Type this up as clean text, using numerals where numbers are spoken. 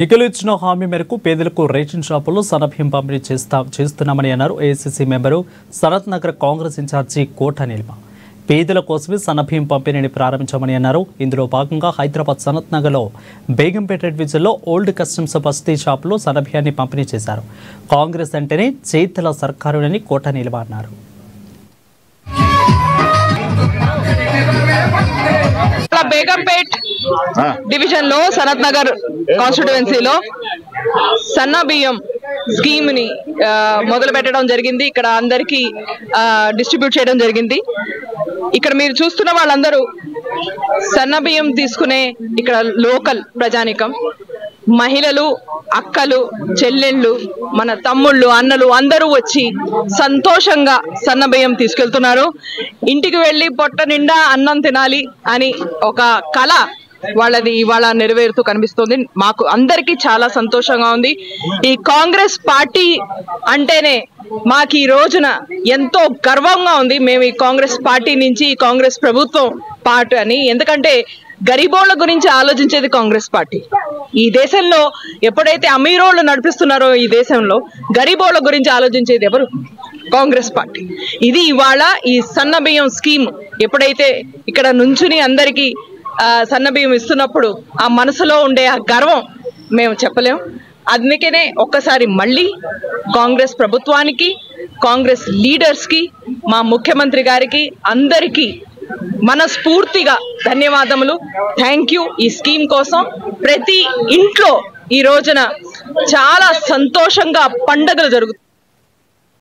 ఎన్నికలు ఇచ్చిన హామీ మేరకు పేదలకు రేషన్ షాపుల్లో సన్నబియ్యం పంపిణీ చేస్తున్నామని అన్నారు AICC member Sanath Nagar Congress in charge Kota Nilma. పేదల కోసమే సన్నబియ్యం పంపిణీని ప్రారంభించామని అన్నారు. ఇందులో భాగంగా హైదరాబాద్ సనత్ నగర్లో బేగంపేట డివిజన్లో ఓల్డ్ కస్టమ్స్ బస్తీ షాపులో సన్నబియ్యాన్ని పంపిణీ చేశారు. కాంగ్రెస్ అంటేనే చేతల సర్కారునని కోట నిల్మ అన్నారు. బేగంపేట్ డివిజన్ లో సనత్ నగర్ కాన్స్టిట్యుయెన్సీలో సన్న బియ్యం స్కీమ్ ని మొదలు పెట్టడం జరిగింది. ఇక్కడ అందరికి డిస్ట్రిబ్యూట్ చేయడం జరిగింది. ఇక్కడ మీరు చూస్తున్న వాళ్ళందరూ సన్న బియ్యం తీసుకునే ఇక్కడ లోకల్ ప్రజానికం, మహిళలు, అక్కలు, చెల్లెళ్ళు, మన తమ్ముళ్ళు, అన్నలు అందరూ వచ్చి సంతోషంగా సన్న బియ్యం తీసుకెళ్తున్నారు. ఇంటికి వెళ్ళి పొట్ట నిండా అన్నం తినాలి అని ఒక కళ వాళ్ళది ఇవాళ నెరవేరుతూ కనిపిస్తుంది. మాకు అందరికీ చాలా సంతోషంగా ఉంది. ఈ కాంగ్రెస్ పార్టీ అంటేనే మాకు ఈ రోజున ఎంతో గర్వంగా ఉంది. మేము ఈ కాంగ్రెస్ పార్టీ నుంచి, ఈ కాంగ్రెస్ ప్రభుత్వం పార్టీ అని. ఎందుకంటే గరీబోళ్ల గురించి ఆలోచించేది కాంగ్రెస్ పార్టీ. ఈ దేశంలో ఎప్పుడైతే అమీరోళ్ళు నడిపిస్తున్నారో ఈ దేశంలో గరీబోళ్ల గురించి ఆలోచించేది ఎవరు? కాంగ్రెస్ పార్టీ. ఇది ఇవాళ ఈ సన్న బియ్యం స్కీమ్ ఎప్పుడైతే ఇక్కడ నుంచుని అందరికీ సన్న బియ్యం ఇస్తున్నప్పుడు ఆ మనసులో ఉండే ఆ గర్వం మేము చెప్పలేం. అందుకనే ఒక్కసారి మళ్ళీ కాంగ్రెస్ ప్రభుత్వానికి, కాంగ్రెస్ లీడర్స్ కి, మా ముఖ్యమంత్రి గారికి అందరికీ మనస్ఫూర్తిగా ధన్యవాదములు. Thank you. ఈ స్కీమ్ కోసం ప్రతి ఇంట్లో ఈ రోజున చాలా సంతోషంగా పండుగలు జరుగుతాయి.